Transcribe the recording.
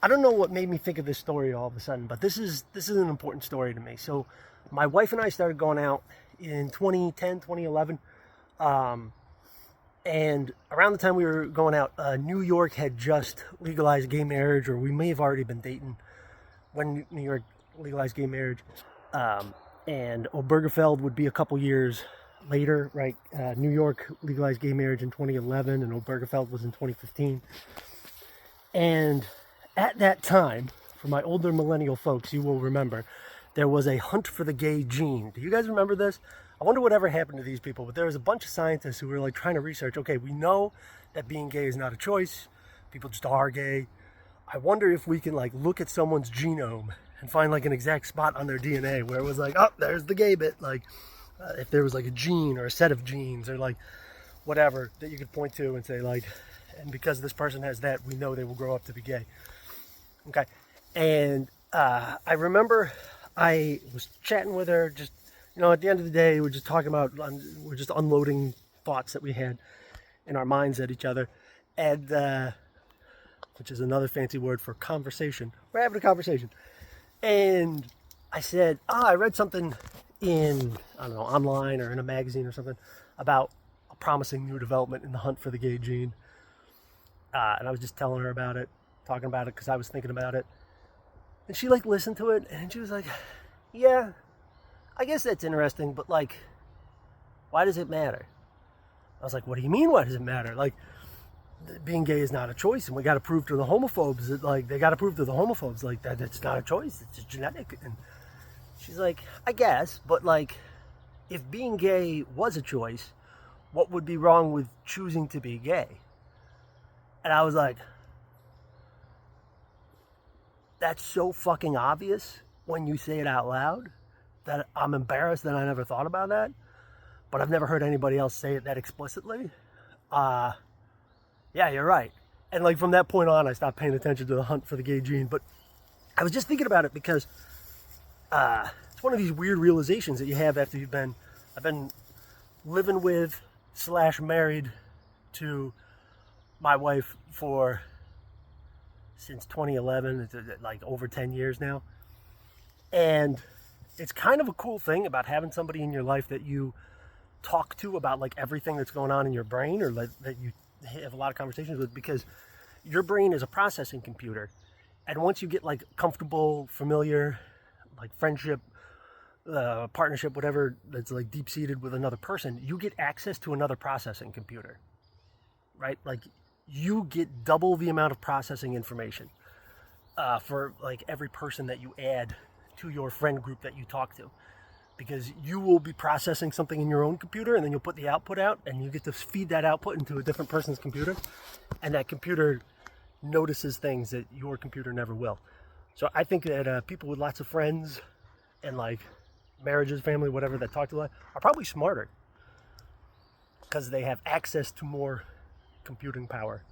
I don't know what made me think of this story all of a sudden, but this is an important story to me. So my wife and I started going out in 2010, 2011. Um, and around the time we were going out, New York had just legalized gay marriage, or we may have already been dating when New York legalized gay marriage. Um, and Obergefell would be a couple years later, right? New York legalized gay marriage in 2011, and Obergefell was in 2015. And at that time, for my older millennial folks, you will remember, there was a hunt for the gay gene. Do you guys remember this? I wonder whatever happened to these people, but there was a bunch of scientists who were like trying to research, okay, we know that being gay is not a choice. People just are gay. I wonder if we can like look at someone's genome and find like an exact spot on their DNA where it was like, oh, there's the gay bit. Like if there was like a gene or a set of genes or like whatever that you could point to and say like, and because this person has that, we know they will grow up to be gay. Okay. And I remember I was chatting with her, just, at the end of the day, we're just talking about, we're just unloading thoughts that we had in our minds at each other. And, which is another fancy word for conversation. We're having a conversation. And I said, I read something in, I don't know, online or in a magazine or something about a promising new development in the hunt for the gay gene. And I was just telling her about it, talking about it because I was thinking about it. And she like listened to it and she was like, yeah, I guess that's interesting, but like, why does it matter? I was like, what do you mean, why does it matter? Like, being gay is not a choice, and we got to prove to the homophobes that, like, they got to prove to the homophobes, like, that it's not a choice, it's just genetic. And she's like, I guess, but like, if being gay was a choice, what would be wrong with choosing to be gay? And I was like, that's so fucking obvious when you say it out loud that I'm embarrassed that I never thought about that. But I've never heard anybody else say it that explicitly. Yeah, you're right. And like from that point on, I stopped paying attention to the hunt for the gay gene. But I was just thinking about it because it's one of these weird realizations that you have after I've been living with / married to my wife for since 2011. It's like over 10 years now. And it's kind of a cool thing about having somebody in your life that you talk to about like everything that's going on in your brain, or like, that you have a lot of conversations with, because your brain is a processing computer. And once you get like comfortable, familiar, like friendship, partnership, whatever, that's like deep seated with another person, you get access to another processing computer, right? Like you get double the amount of processing information for like every person that you add to your friend group that you talk to, because you will be processing something in your own computer and then you'll put the output out and you get to feed that output into a different person's computer, and that computer notices things that your computer never will. So I think that people with lots of friends and like marriages, family, whatever, that talk to a lot are probably smarter because they have access to more computing power.